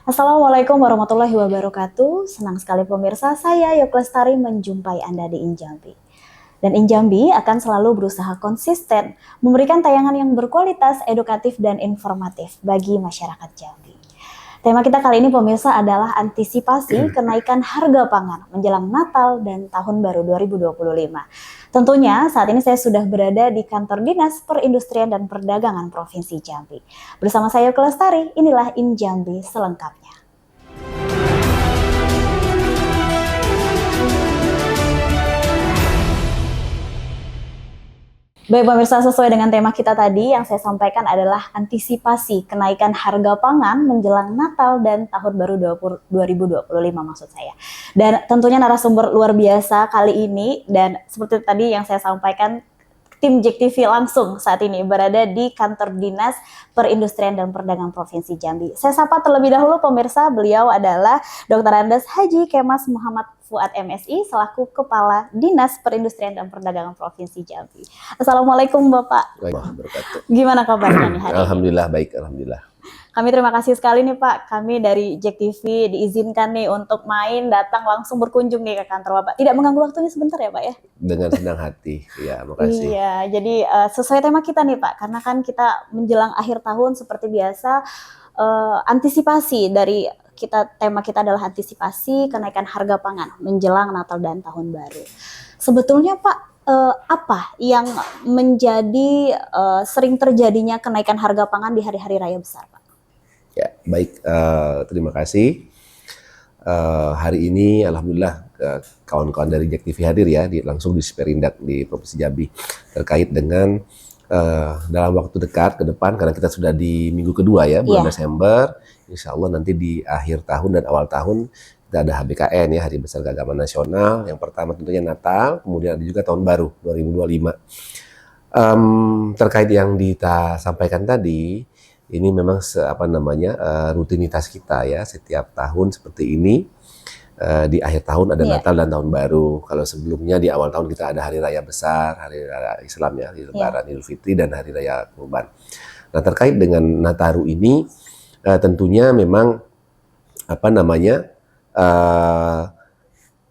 Assalamualaikum warahmatullahi wabarakatuh. Senang sekali pemirsa, saya Yok Lestari menjumpai Anda di Injambi. Dan Injambi akan selalu berusaha konsisten memberikan tayangan yang berkualitas, edukatif, dan informatif bagi masyarakat Jambi. Tema kita kali ini pemirsa adalah antisipasi kenaikan harga pangan menjelang Natal dan Tahun Baru 2025. Tentunya saat ini saya sudah berada di kantor Dinas Perindustrian dan Perdagangan Provinsi Jambi. Bersama saya Yok Lestari, inilah Injambi selengkapnya. Baik pemirsa, sesuai dengan tema kita tadi yang saya sampaikan adalah antisipasi kenaikan harga pangan menjelang Natal dan Tahun Baru 2025 maksud saya. Dan tentunya narasumber luar biasa kali ini, dan seperti tadi yang saya sampaikan, tim JEK TV langsung saat ini berada di kantor Dinas Perindustrian dan Perdagangan Provinsi Jambi. Saya sapa terlebih dahulu pemirsa, beliau adalah Dr. Andes Haji Kemas Muhammad Fuad MSI selaku Kepala Dinas Perindustrian dan Perdagangan Provinsi Jambi. Assalamualaikum Bapak. Waalaikumsalam. Gimana kabarnya nih hari ini? Alhamdulillah baik, alhamdulillah. Kami terima kasih sekali nih Pak, kami dari JEK TV diizinkan nih untuk datang langsung berkunjung nih ke kantor Bapak. Tidak mengganggu waktunya sebentar ya Pak ya? Dengan senang hati, ya makasih. Iya, jadi sesuai tema kita nih Pak, karena kan kita menjelang akhir tahun seperti biasa, antisipasi dari tema kita adalah antisipasi kenaikan harga pangan menjelang Natal dan Tahun Baru. Sebetulnya Pak, apa yang menjadi sering terjadinya kenaikan harga pangan di hari-hari raya besar Pak? Ya baik, terima kasih. Hari ini alhamdulillah kawan-kawan dari JEK TV hadir ya langsung di Sperindak di Provinsi Jambi terkait dengan dalam waktu dekat ke depan, karena kita sudah di minggu kedua ya bulan Desember, insya Allah nanti di akhir tahun dan awal tahun kita ada HBKN ya, Hari Besar Keagamaan Nasional. Yang pertama tentunya Natal, kemudian ada juga Tahun Baru 2025. Terkait yang Dita sampaikan tadi, ini memang rutinitas kita ya, setiap tahun seperti ini. Di akhir tahun ada Natal dan Tahun Baru. Kalau sebelumnya di awal tahun kita ada Hari Raya Besar, Hari Raya Islam ya, Hari Lebaran, Idul Fitri, dan Hari Raya Kurban. Nah terkait dengan Nataru ini, tentunya memang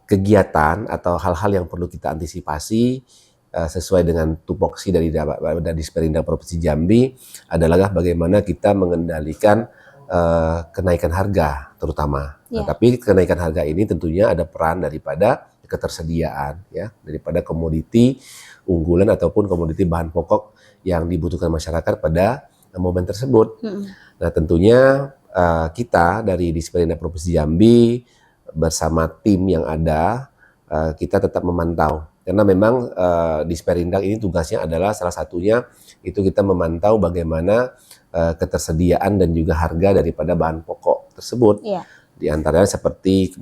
kegiatan atau hal-hal yang perlu kita antisipasi sesuai dengan tupoksi dari Disperindak Provinsi Jambi adalah bagaimana kita mengendalikan kenaikan harga terutama. Nah, tapi kenaikan harga ini tentunya ada peran daripada ketersediaan ya, daripada komoditi unggulan ataupun komoditi bahan pokok yang dibutuhkan masyarakat pada momen tersebut. Nah tentunya kita dari Disperindak Provinsi Jambi bersama tim yang ada, kita tetap memantau. Karena memang Disperindak ini tugasnya adalah salah satunya itu kita memantau bagaimana ketersediaan dan juga harga daripada bahan pokok tersebut. Di antaranya seperti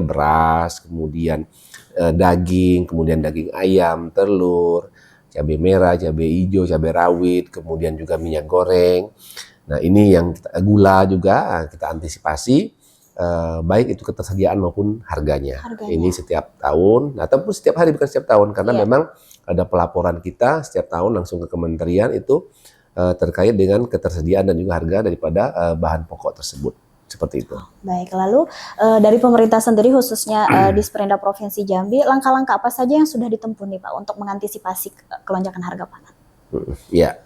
beras, kemudian daging, kemudian daging ayam, telur, cabai merah, cabai hijau, cabai rawit, kemudian juga minyak goreng. Nah ini yang gula juga kita antisipasi. Baik itu ketersediaan maupun harganya. Ini setiap tahun, ataupun setiap hari, bukan setiap tahun, karena memang ada pelaporan kita setiap tahun langsung ke kementerian itu terkait dengan ketersediaan dan juga harga daripada bahan pokok tersebut. Seperti itu. Baik, lalu dari pemerintah sendiri khususnya Disperindak Provinsi Jambi, langkah-langkah apa saja yang sudah ditempuh nih Pak untuk mengantisipasi kelonjakan harga pangan? Ya,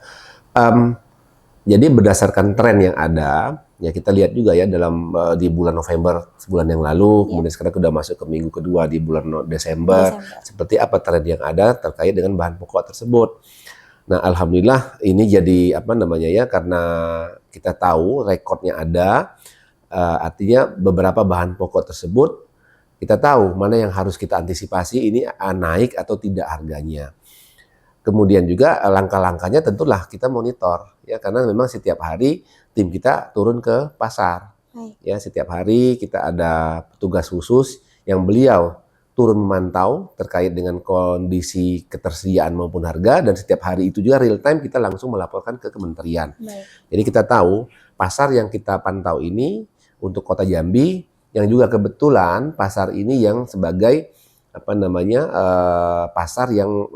jadi berdasarkan tren yang ada, ya kita lihat juga ya dalam di bulan November sebulan yang lalu, kemudian sekarang sudah masuk ke minggu kedua di bulan Desember, seperti apa tren yang ada terkait dengan bahan pokok tersebut. Nah, alhamdulillah ini jadi karena kita tahu rekodnya ada, artinya beberapa bahan pokok tersebut kita tahu mana yang harus kita antisipasi ini naik atau tidak harganya. Kemudian juga langkah-langkahnya tentulah kita monitor ya, karena memang setiap hari tim kita turun ke pasar. Ya, setiap hari kita ada petugas khusus yang beliau turun memantau terkait dengan kondisi ketersediaan maupun harga, dan setiap hari itu juga real time kita langsung melaporkan ke kementerian. Jadi kita tahu pasar yang kita pantau ini untuk Kota Jambi, yang juga kebetulan pasar ini yang sebagai pasar yang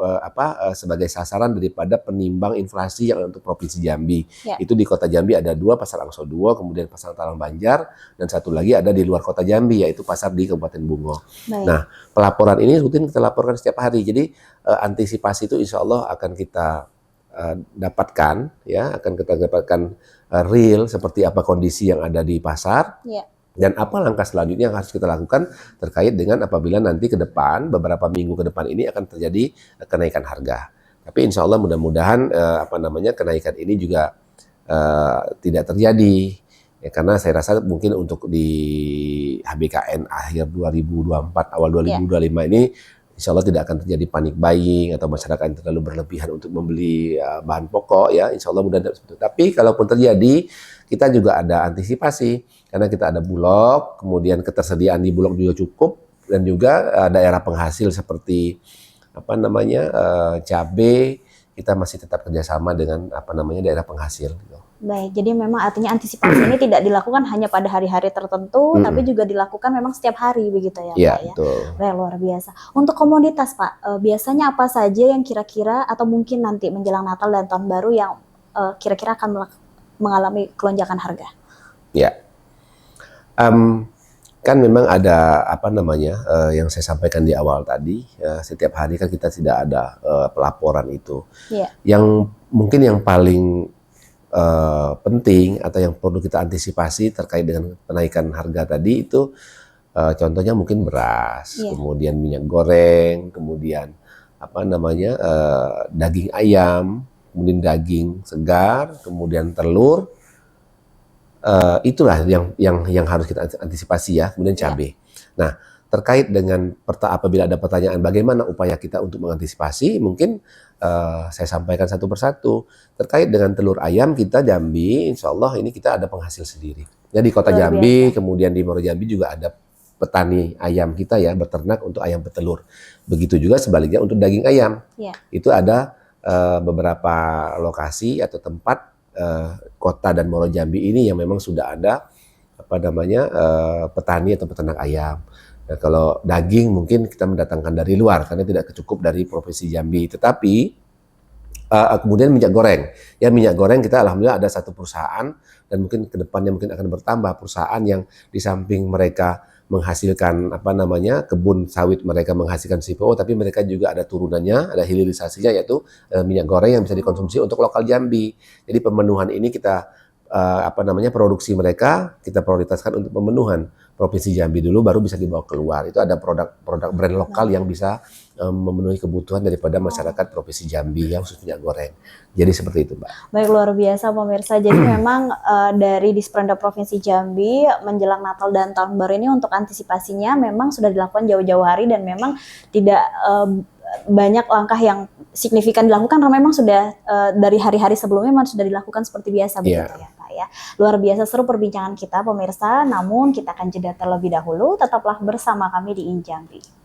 sebagai sasaran daripada penimbang inflasi yang untuk Provinsi Jambi. Ya. Itu di Kota Jambi ada 2, Pasar Angso 2, kemudian Pasar Talang Banjar, dan satu lagi ada di luar Kota Jambi, yaitu pasar di Kabupaten Bungo. Baik. Nah, pelaporan ini rutin kita laporkan setiap hari. Jadi antisipasi itu insya Allah akan kita dapatkan, ya, akan kita dapatkan real seperti apa kondisi yang ada di pasar. Ya. Dan apa langkah selanjutnya yang harus kita lakukan terkait dengan apabila nanti ke depan, beberapa minggu ke depan ini akan terjadi kenaikan harga. Tapi insya Allah mudah-mudahan kenaikan ini juga tidak terjadi. Ya, karena saya rasa mungkin untuk di HBKN akhir 2024, awal 2025 ini insya Allah tidak akan terjadi panik buying atau masyarakat yang terlalu berlebihan untuk membeli bahan pokok, ya, insya Allah mudah-mudahan seperti itu. Tapi kalaupun terjadi, kita juga ada antisipasi karena kita ada bulog, kemudian ketersediaan di bulog juga cukup, dan juga daerah penghasil seperti cabai, kita masih tetap kerjasama dengan daerah penghasil. Baik, jadi memang artinya antisipasi ini tidak dilakukan hanya pada hari-hari tertentu, tapi juga dilakukan memang setiap hari begitu ya, Ya, Pak ya. betul. Baik, luar biasa. Untuk komoditas, Pak, biasanya apa saja yang kira-kira atau mungkin nanti menjelang Natal dan Tahun Baru yang kira-kira akan mengalami kelonjakan harga? Ya, kan memang ada yang saya sampaikan di awal tadi, setiap hari kan kita tidak ada pelaporan itu. Ya. Yang mungkin yang paling penting atau yang perlu kita antisipasi terkait dengan kenaikan harga tadi itu contohnya mungkin beras, kemudian minyak goreng, kemudian daging ayam, kemudian daging segar, kemudian telur. Itulah yang harus kita antisipasi, ya. Kemudian cabai. Nah, terkait dengan apabila ada pertanyaan bagaimana upaya kita untuk mengantisipasi, mungkin saya sampaikan satu persatu. Terkait dengan telur ayam, kita Jambi, insya Allah ini kita ada penghasil sendiri. Jadi Kota Jambi, kemudian di Muaro Jambi juga ada petani ayam kita, ya, beternak untuk ayam petelur. Begitu juga sebaliknya untuk daging ayam. Itu ada beberapa lokasi atau tempat Kota dan Muaro Jambi ini yang memang sudah ada petani atau peternak ayam. Nah, kalau daging mungkin kita mendatangkan dari luar karena tidak cukup dari Provinsi Jambi. Tetapi kemudian minyak goreng. Ya, minyak goreng kita alhamdulillah ada satu perusahaan, dan mungkin ke depannya mungkin akan bertambah perusahaan yang di samping mereka menghasilkan kebun sawit, mereka menghasilkan CPO, tapi mereka juga ada turunannya, ada hilirisasinya, yaitu minyak goreng yang bisa dikonsumsi untuk lokal Jambi. Jadi pemenuhan ini kita produksi mereka kita prioritaskan untuk pemenuhan Provinsi Jambi dulu, baru bisa dibawa keluar. Itu ada produk brand lokal yang bisa memenuhi kebutuhan daripada masyarakat Provinsi Jambi yang khusus minyak goreng. Jadi seperti itu, Mbak. Baik, luar biasa pemirsa. Jadi memang dari Disperindak Provinsi Jambi menjelang Natal dan Tahun Baru ini untuk antisipasinya memang sudah dilakukan jauh-jauh hari, dan memang tidak banyak langkah yang signifikan dilakukan karena memang sudah dari hari-hari sebelumnya memang sudah dilakukan seperti biasa begitu, ya, Pak ya. Luar biasa seru perbincangan kita pemirsa, namun kita akan jeda terlebih dahulu. Tetaplah bersama kami di InJambi.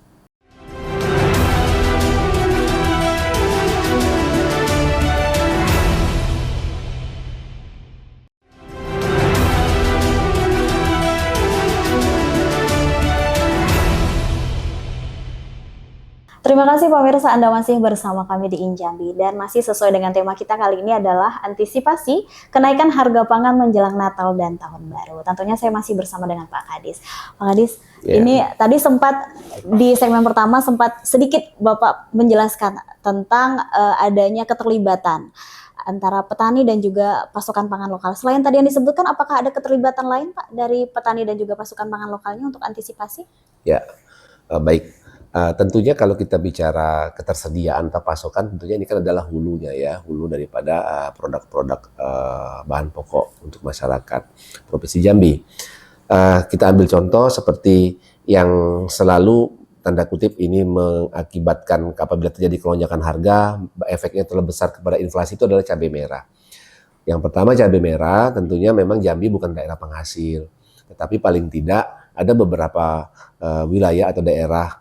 Terima kasih pemirsa, Anda masih bersama kami di InJambi, dan masih sesuai dengan tema kita kali ini adalah antisipasi kenaikan harga pangan menjelang Natal dan Tahun Baru. Tentunya saya masih bersama dengan Pak Kadis. Pak Kadis, ini tadi sempat di segmen pertama sempat sedikit Bapak menjelaskan tentang adanya keterlibatan antara petani dan juga pasokan pangan lokal. Selain tadi yang disebutkan, apakah ada keterlibatan lain, Pak, dari petani dan juga pasokan pangan lokalnya untuk antisipasi? Ya, baik. Tentunya kalau kita bicara ketersediaan atau pasokan, tentunya ini kan adalah hulunya, ya, hulu daripada produk-produk bahan pokok untuk masyarakat Provinsi Jambi. Kita ambil contoh seperti yang selalu tanda kutip ini mengakibatkan apabila terjadi kelonjakan harga, efeknya terlalu besar kepada inflasi, itu adalah cabai merah. Yang pertama, cabai merah tentunya memang Jambi bukan daerah penghasil, tetapi paling tidak ada beberapa wilayah atau daerah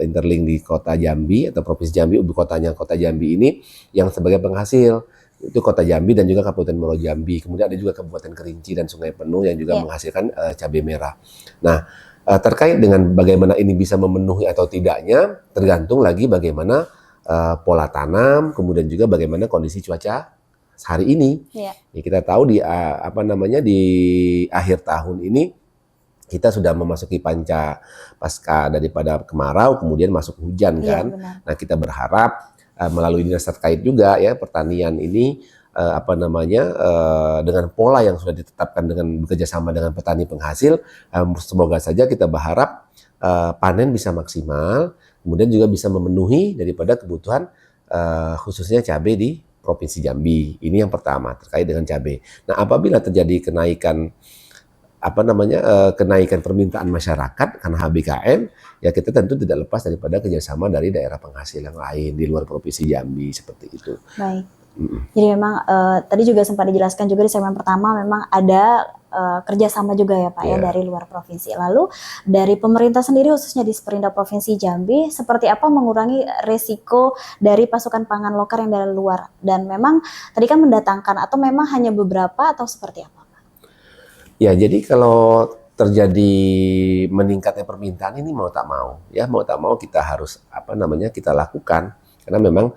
interlink di Kota Jambi atau Provinsi Jambi, ibu kotanya Kota Jambi ini yang sebagai penghasil. Itu Kota Jambi dan juga Kabupaten Muaro Jambi. Kemudian ada juga Kabupaten Kerinci dan Sungai Penuh yang juga menghasilkan cabai merah. Nah, Terkait dengan bagaimana ini bisa memenuhi atau tidaknya, tergantung lagi bagaimana pola tanam, kemudian juga bagaimana kondisi cuaca hari ini. Iya. Ya, kita tahu di di akhir tahun ini kita sudah memasuki pasca daripada kemarau, kemudian masuk hujan Iya, kan. benar. Nah, kita berharap melalui dinas terkait juga ya pertanian ini dengan pola yang sudah ditetapkan dengan bekerja sama dengan petani penghasil, semoga saja kita berharap panen bisa maksimal, kemudian juga bisa memenuhi daripada kebutuhan khususnya cabai di Provinsi Jambi. Ini yang pertama terkait dengan cabai. Nah, apabila terjadi kenaikan permintaan masyarakat karena HBKN, ya kita tentu tidak lepas daripada kerjasama dari daerah penghasil yang lain di luar Provinsi Jambi seperti itu. Baik. Jadi memang tadi juga sempat dijelaskan juga di segmen pertama memang ada kerjasama juga ya Pak ya dari luar provinsi. Lalu dari pemerintah sendiri khususnya di Disperindak Provinsi Jambi seperti apa mengurangi resiko dari pasokan pangan lokal yang dari luar, dan memang tadi kan mendatangkan atau memang hanya beberapa atau seperti apa? Ya, jadi kalau terjadi meningkatnya permintaan ini mau tak mau kita harus kita lakukan, karena memang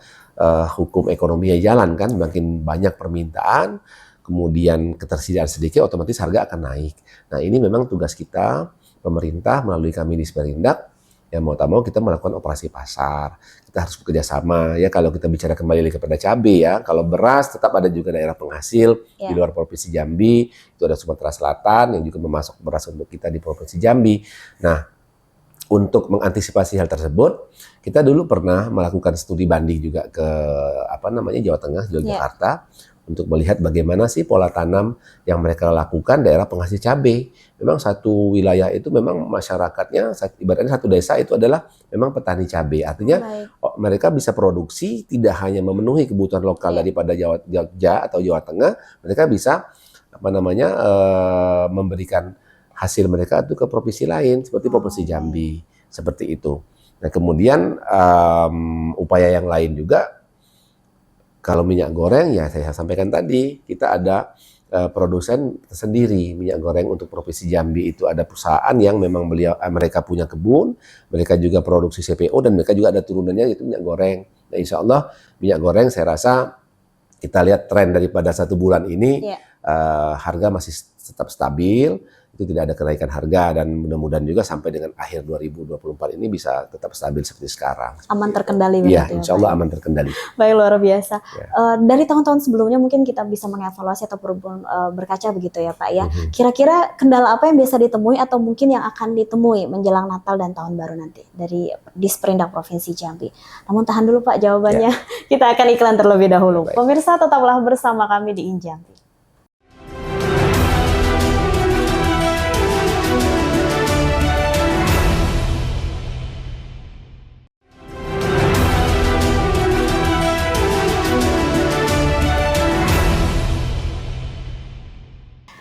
hukum ekonominya jalan kan, makin banyak permintaan, kemudian ketersediaan sedikit, otomatis harga akan naik. Nah, ini memang tugas kita pemerintah melalui kami di Disperindak, ya mau tak mau kita melakukan operasi pasar. Kita harus bekerja sama ya. Kalau kita bicara kembali lagi kepada cabai ya, kalau beras tetap ada juga daerah penghasil di luar Provinsi Jambi, itu ada Sumatera Selatan yang juga memasok beras untuk kita di Provinsi Jambi. Nah, untuk mengantisipasi hal tersebut, kita dulu pernah melakukan studi banding juga ke Jawa Tengah, Yogyakarta, untuk melihat bagaimana sih pola tanam yang mereka lakukan daerah penghasil cabai. Memang satu wilayah itu memang masyarakatnya, ibaratnya satu desa itu adalah memang petani cabai. Artinya mereka bisa produksi tidak hanya memenuhi kebutuhan lokal daripada Jogja atau Jawa Tengah, mereka bisa memberikan hasil mereka itu ke provinsi lain seperti Provinsi Jambi, seperti itu. Nah, kemudian upaya yang lain juga, kalau minyak goreng ya saya sampaikan tadi, kita ada produsen sendiri minyak goreng untuk Provinsi Jambi. Itu ada perusahaan yang memang mereka punya kebun, mereka juga produksi CPO, dan mereka juga ada turunannya itu minyak goreng. Nah, insya Allah minyak goreng saya rasa kita lihat tren daripada 1 bulan ini harga masih tetap stabil. Itu tidak ada kenaikan harga, dan mudah-mudahan juga sampai dengan akhir 2024 ini bisa tetap stabil seperti sekarang. Aman terkendali. Iya, insya Allah aman terkendali. Baik, luar biasa. Dari tahun-tahun sebelumnya mungkin kita bisa mengevaluasi atau berkaca begitu ya Pak ya. Kira-kira kendala apa yang biasa ditemui atau mungkin yang akan ditemui menjelang Natal dan Tahun Baru nanti dari Disperindak Provinsi Jambi? Namun tahan dulu Pak jawabannya. Kita akan iklan terlebih dahulu. Baik. Pemirsa tetaplah bersama kami di Injambi.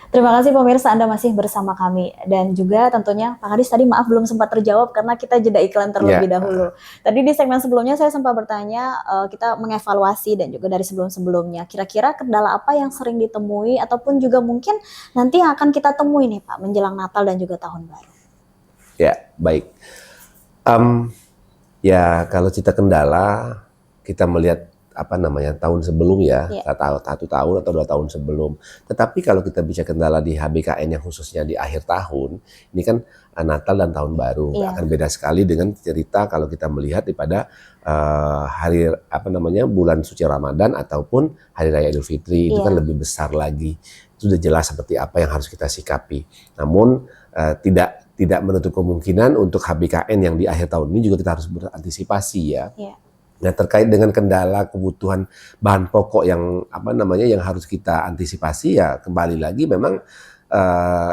Terima kasih pemirsa, Anda masih bersama kami, dan juga tentunya Pak Kadis tadi maaf belum sempat terjawab karena kita jeda iklan terlebih dahulu. Tadi di segmen sebelumnya saya sempat bertanya, kita mengevaluasi dan juga dari sebelum-sebelumnya, kira-kira kendala apa yang sering ditemui ataupun juga mungkin nanti yang akan kita temui nih Pak menjelang Natal dan juga Tahun Baru. Ya, baik. Ya kalau kita kendala, kita melihat tahun sebelum ya, 1 tahun atau 2 tahun sebelum. Tetapi kalau kita bicara kendala di HBKN yang khususnya di akhir tahun, ini kan Natal dan Tahun Baru, akan beda sekali dengan cerita kalau kita melihat daripada bulan suci Ramadan ataupun Hari Raya Idul Fitri. Itu kan lebih besar lagi. Itu sudah jelas seperti apa yang harus kita sikapi. Namun tidak menutup kemungkinan untuk HBKN yang di akhir tahun ini juga kita harus berantisipasi ya. Nah, terkait dengan kendala kebutuhan bahan pokok yang yang harus kita antisipasi, ya kembali lagi memang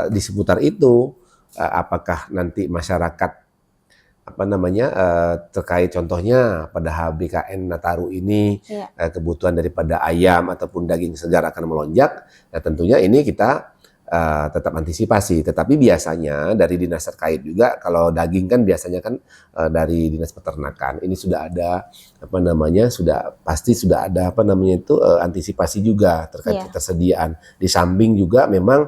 di seputar itu, apakah nanti masyarakat terkait contohnya pada HBKN Nataru ini kebutuhan daripada ayam ataupun daging segar akan melonjak. Nah, tentunya ini kita tetap antisipasi, tetapi biasanya dari dinas terkait juga, kalau daging kan biasanya kan dari dinas peternakan ini sudah ada sudah ada antisipasi juga terkait ketersediaan. Di samping juga memang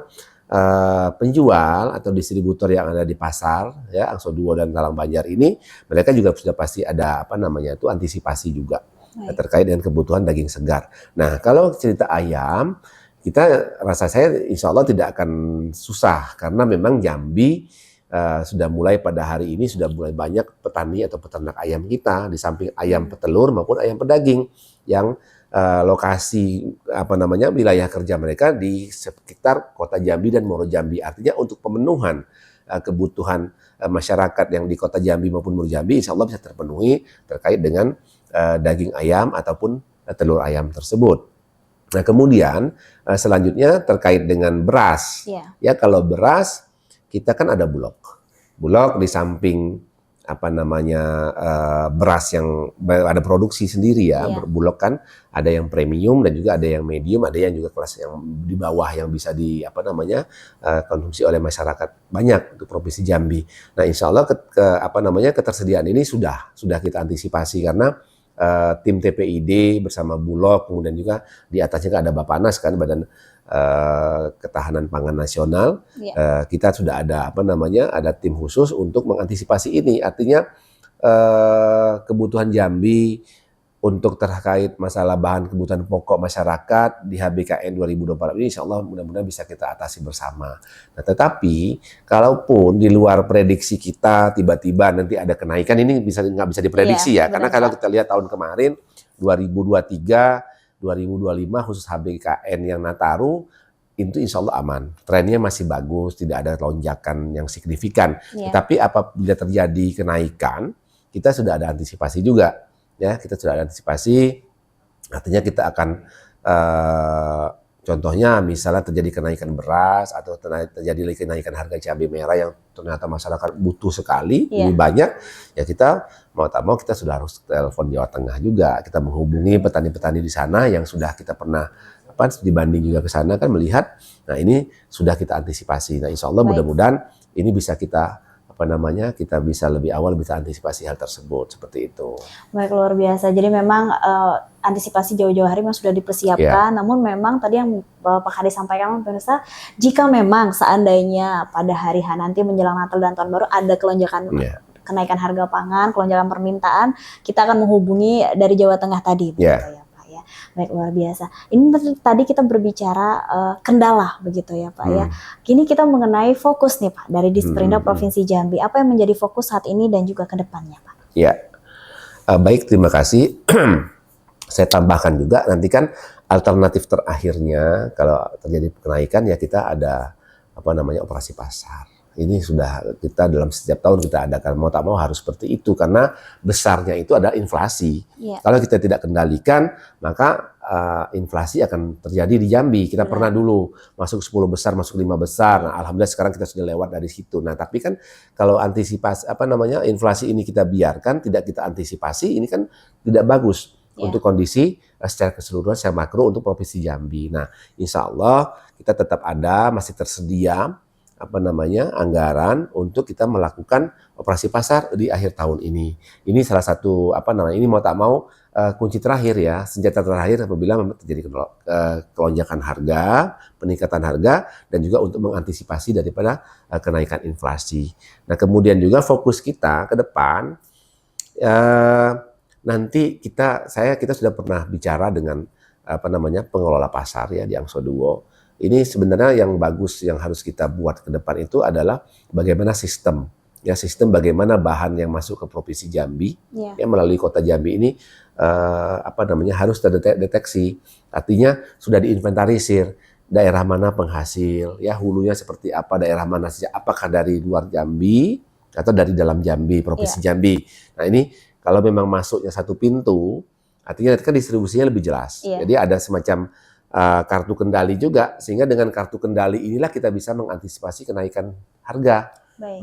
penjual atau distributor yang ada di pasar ya Angso Duo dan Talang Banjar ini, mereka juga sudah pasti ada antisipasi juga terkait dengan kebutuhan daging segar. Nah, kalau cerita ayam, saya insya Allah tidak akan susah karena memang Jambi sudah mulai pada hari ini sudah mulai banyak petani atau peternak ayam kita, di samping ayam petelur maupun ayam pedaging yang lokasi wilayah kerja mereka di sekitar kota Jambi dan Muaro Jambi. Artinya untuk pemenuhan kebutuhan masyarakat yang di kota Jambi maupun Muaro Jambi insya Allah bisa terpenuhi terkait dengan daging ayam ataupun telur ayam tersebut. Nah, kemudian selanjutnya terkait dengan beras. Ya, kalau beras kita kan ada Bulog. Bulog di samping beras yang ada produksi sendiri ya. Bulog kan ada yang premium dan juga ada yang medium, ada yang juga kelas yang di bawah yang bisa konsumsi oleh masyarakat banyak untuk Provinsi Jambi. Nah, insya Allah ketersediaan ini sudah kita antisipasi karena tim TPID bersama Bulog, kemudian juga di atasnya ada Bappenas kan, Badan Ketahanan Pangan Nasional. Kita sudah ada ada tim khusus untuk mengantisipasi ini. Artinya kebutuhan Jambi untuk terkait masalah bahan kebutuhan pokok masyarakat di HBKN 2024 ini insya Allah mudah-mudahan bisa kita atasi bersama. Nah, tetapi kalaupun di luar prediksi kita tiba-tiba nanti ada kenaikan, ini nggak bisa diprediksi ya. Karena kalau kita lihat tahun kemarin 2023, 2025 khusus HBKN yang Nataru itu insya Allah aman. Trennya masih bagus, tidak ada lonjakan yang signifikan. Tetapi apabila terjadi kenaikan, kita sudah ada antisipasi juga. Ya, kita sudah ada antisipasi, artinya kita akan contohnya misalnya terjadi kenaikan beras atau terjadi kenaikan harga cabai merah yang ternyata masyarakat butuh sekali, lebih banyak, ya kita mau tak mau kita sudah harus telepon Jawa Tengah juga, kita menghubungi petani-petani di sana yang sudah kita pernah dibanding juga ke sana kan melihat, nah ini sudah kita antisipasi. Nah, insya Allah mudah-mudahan ini bisa kita kita bisa lebih awal bisa antisipasi hal tersebut, seperti itu. Baik, luar biasa. Jadi memang antisipasi jauh-jauh hari memang sudah dipersiapkan, namun memang tadi yang Pak Hadi sampaikan pemirsa, jika memang seandainya pada hari H nanti menjelang Natal dan Tahun Baru ada kelonjakan kenaikan harga pangan, kelonjakan permintaan, kita akan menghubungi dari Jawa Tengah tadi, begitu ya. Baik, luar biasa. Ini tadi kita berbicara kendala begitu ya Pak ya. Kini kita mengenai fokus nih Pak dari Disperindak Provinsi Jambi. Apa yang menjadi fokus saat ini dan juga ke depannya Pak? Ya, baik, terima kasih. Saya tambahkan juga nanti kan alternatif terakhirnya kalau terjadi kenaikan ya kita ada operasi pasar. Ini sudah kita dalam setiap tahun kita adakan, mau tak mau harus seperti itu karena besarnya itu ada inflasi. Kalau kita tidak kendalikan maka inflasi akan terjadi di Jambi. Kita pernah dulu masuk 10 besar, masuk 5 besar. Nah, alhamdulillah sekarang kita sudah lewat dari situ. Nah, tapi kan kalau antisipasi inflasi ini kita biarkan, tidak kita antisipasi, ini kan tidak bagus untuk kondisi secara keseluruhan secara makro untuk Provinsi Jambi. Nah, insya Allah kita tetap ada, masih tersedia anggaran untuk kita melakukan operasi pasar di akhir tahun ini. Ini salah satu ini mau tak mau kunci terakhir ya, senjata terakhir apabila memang terjadi kelonjakan harga, peningkatan harga dan juga untuk mengantisipasi daripada kenaikan inflasi. Nah, kemudian juga fokus kita ke depan nanti kita sudah pernah bicara dengan pengelola pasar ya di Angso Duo. Ini sebenarnya yang bagus yang harus kita buat ke depan itu adalah bagaimana sistem bagaimana bahan yang masuk ke Provinsi Jambi yang melalui Kota Jambi ini harus terdeteksi. Artinya sudah diinventarisir daerah mana penghasil, ya hulunya seperti apa, daerah mana saja, apakah dari luar Jambi atau dari dalam Jambi, Provinsi Jambi. Nah, ini kalau memang masuknya satu pintu, artinya kan distribusinya lebih jelas. Jadi ada semacam kartu kendali juga, sehingga dengan kartu kendali inilah kita bisa mengantisipasi kenaikan harga.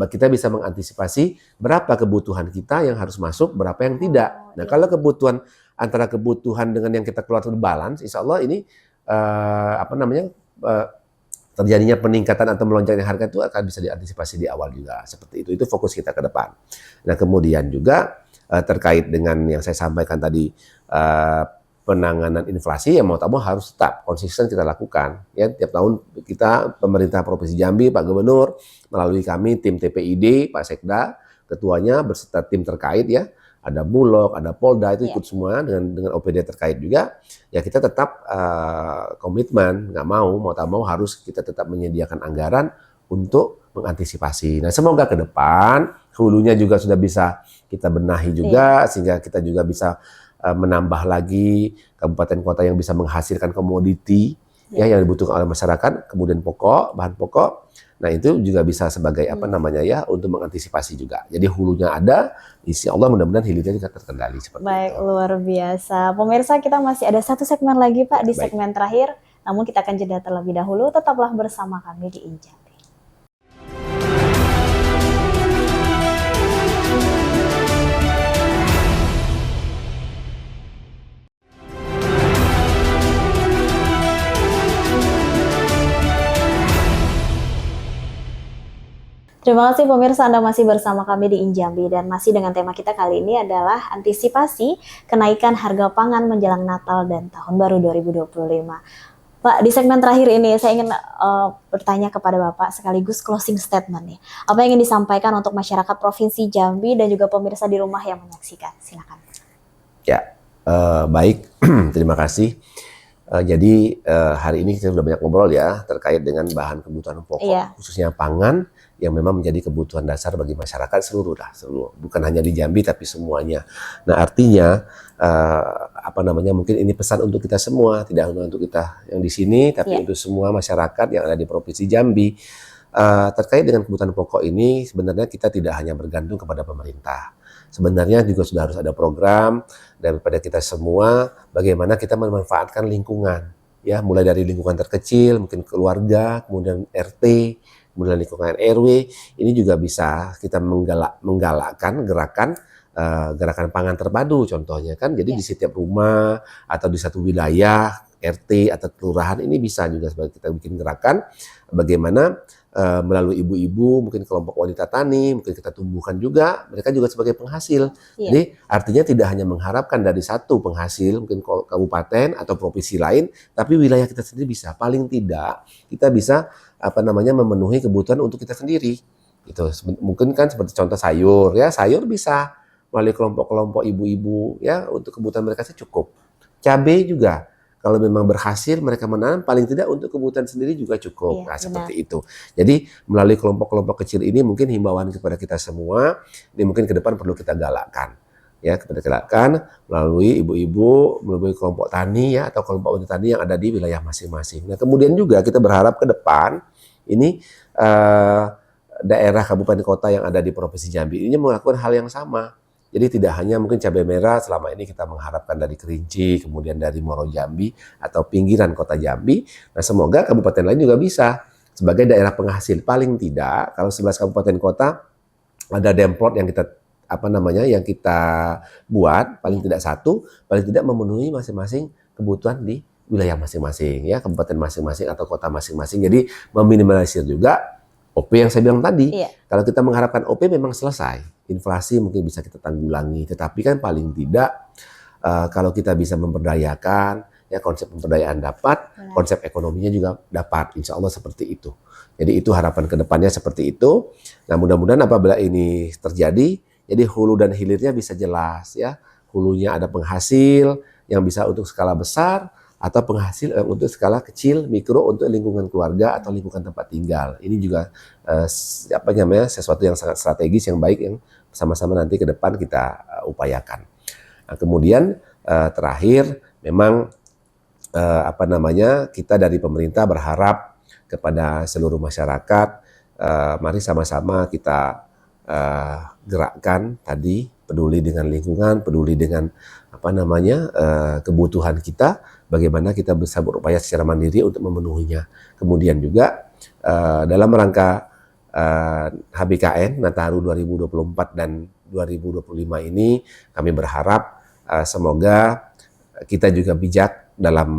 Kita bisa mengantisipasi berapa kebutuhan kita yang harus masuk, berapa yang tidak. Nah, kalau antara kebutuhan dengan yang kita keluar itu balance, insya Allah ini terjadinya peningkatan atau melonjaknya harga itu akan bisa diantisipasi di awal juga. Seperti itu fokus kita ke depan. Nah, kemudian juga terkait dengan yang saya sampaikan tadi, penanganan inflasi yang mau tak mau harus tetap konsisten kita lakukan. Ya, tiap tahun kita pemerintah Provinsi Jambi, Pak Gubernur melalui kami tim TPID, Pak Sekda, ketuanya beserta tim terkait ya, ada Bulog, ada Polda itu ikut semua dengan OPD terkait juga. Ya kita tetap komitmen, nggak mau tak mau harus kita tetap menyediakan anggaran untuk mengantisipasi. Nah semoga ke depan hulunya juga sudah bisa kita benahi juga sehingga kita juga bisa menambah lagi kabupaten kota yang bisa menghasilkan komoditi ya yang dibutuhkan oleh masyarakat, kemudian bahan pokok. Nah itu juga bisa sebagai apa namanya ya untuk mengantisipasi juga. Jadi hulunya ada, insya Allah mudah-mudahan hilirnya juga terkendali seperti Baik, itu. luar biasa. Pemirsa, kita masih ada satu segmen lagi Pak di segmen terakhir. Namun kita akan jeda terlebih dahulu. Tetaplah bersama kami di Injambi. Terima kasih pemirsa, Anda masih bersama kami di Injambi dan masih dengan tema kita kali ini adalah antisipasi kenaikan harga pangan menjelang Natal dan Tahun Baru 2025. Pak, di segmen terakhir ini saya ingin bertanya kepada Bapak sekaligus closing statement nih. Apa yang ingin disampaikan untuk masyarakat Provinsi Jambi dan juga pemirsa di rumah yang menyaksikan? Silakan. Ya, baik. Terima kasih. Jadi hari ini kita sudah banyak ngobrol ya terkait dengan bahan kebutuhan pokok, khususnya pangan yang memang menjadi kebutuhan dasar bagi masyarakat seluruh, bukan hanya di Jambi tapi semuanya. Nah artinya mungkin ini pesan untuk kita semua, tidak hanya untuk kita yang di sini, tapi untuk semua masyarakat yang ada di Provinsi Jambi terkait dengan kebutuhan pokok ini. Sebenarnya kita tidak hanya bergantung kepada pemerintah. Sebenarnya juga sudah harus ada program daripada kita semua bagaimana kita memanfaatkan lingkungan ya, mulai dari lingkungan terkecil mungkin keluarga, kemudian RT, kemudian lingkungan RW. Ini juga bisa kita menggalakkan gerakan pangan terpadu contohnya kan. Jadi di setiap rumah atau di satu wilayah RT atau kelurahan ini bisa juga sebagai kita bikin gerakan bagaimana melalui ibu-ibu, mungkin kelompok wanita tani, mungkin kita tumbuhkan juga, mereka juga sebagai penghasil. Jadi artinya tidak hanya mengharapkan dari satu penghasil, mungkin kabupaten atau provinsi lain, tapi wilayah kita sendiri bisa. Paling tidak kita bisa memenuhi kebutuhan untuk kita sendiri. Itu mungkin kan seperti contoh sayur ya, sayur bisa melalui kelompok-kelompok ibu-ibu ya untuk kebutuhan mereka cukup. Cabai juga. Kalau memang berhasil mereka menanam, paling tidak untuk kebutuhan sendiri juga cukup. Nah, seperti itu. Jadi melalui kelompok-kelompok kecil ini mungkin himbauan kepada kita semua, ini mungkin ke depan perlu kita galakkan. Ya, kita galakkan melalui ibu-ibu, melalui kelompok tani ya atau kelompok wanita tani yang ada di wilayah masing-masing. Nah, kemudian juga kita berharap ke depan ini daerah kabupaten kota yang ada di Provinsi Jambi ini melakukan hal yang sama. Jadi tidak hanya mungkin cabai merah selama ini kita mengharapkan dari Kerinci, kemudian dari Muaro Jambi atau pinggiran kota Jambi. Nah semoga kabupaten lain juga bisa sebagai daerah penghasil. Paling tidak kalau 11 kabupaten kota ada demplot yang kita yang kita buat, paling tidak satu, paling tidak memenuhi masing-masing kebutuhan di wilayah masing-masing ya, kabupaten masing-masing atau kota masing-masing. Jadi meminimalisir juga OP yang saya bilang tadi. Kalau kita mengharapkan OP memang selesai, inflasi mungkin bisa kita tanggulangi, tetapi kan paling tidak kalau kita bisa memberdayakan, ya konsep pemberdayaan dapat, konsep ekonominya juga dapat, insya Allah seperti itu. Jadi itu harapan kedepannya seperti itu. Nah mudah-mudahan apabila ini terjadi, jadi hulu dan hilirnya bisa jelas ya. Hulunya ada penghasil yang bisa untuk skala besar, atau penghasil untuk skala kecil, mikro untuk lingkungan keluarga atau lingkungan tempat tinggal. Ini juga sesuatu yang sangat strategis, yang baik, yang sama-sama nanti ke depan kita upayakan. Nah, kemudian terakhir, memang kita dari pemerintah berharap kepada seluruh masyarakat, mari sama-sama kita gerakkan tadi, peduli dengan lingkungan, peduli dengan kebutuhan kita, bagaimana kita bisa berupaya secara mandiri untuk memenuhinya. Kemudian juga dalam rangka HBKN Nataru 2024 dan 2025 ini kami berharap semoga kita juga bijak dalam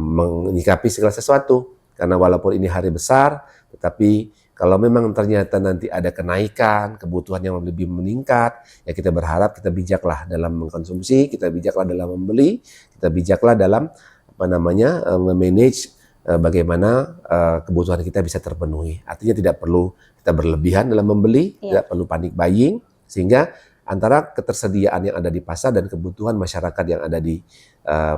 menyikapi segala sesuatu, karena walaupun ini hari besar, tetapi Kalau memang ternyata nanti ada kenaikan, kebutuhan yang lebih meningkat, ya kita berharap kita bijaklah dalam mengkonsumsi, kita bijaklah dalam membeli, kita bijaklah dalam memanage bagaimana kebutuhan kita bisa terpenuhi. Artinya tidak perlu kita berlebihan dalam membeli, tidak perlu panik buying, sehingga antara ketersediaan yang ada di pasar dan kebutuhan masyarakat yang ada di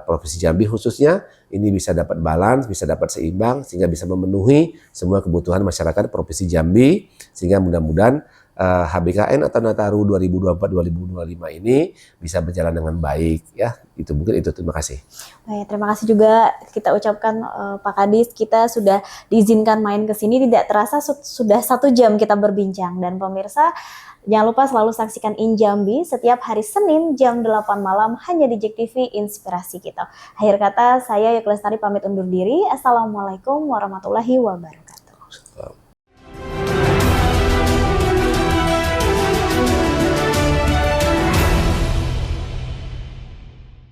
Provinsi Jambi khususnya ini bisa dapat balance, bisa dapat seimbang sehingga bisa memenuhi semua kebutuhan masyarakat Provinsi Jambi, sehingga mudah-mudahan HBKN atau Nataru 2024-2025 ini bisa berjalan dengan baik ya. Itu mungkin itu. Terima kasih. Baik, terima kasih juga kita ucapkan Pak Kadis, kita sudah diizinkan main ke sini, tidak terasa sudah 1 jam kita berbincang. Dan pemirsa, jangan lupa selalu saksikan InJambi setiap hari Senin jam 8 malam hanya di JEK TV Inspirasi Kita. Akhir kata, saya Yuki Lestari pamit undur diri. Assalamualaikum warahmatullahi wabarakatuh.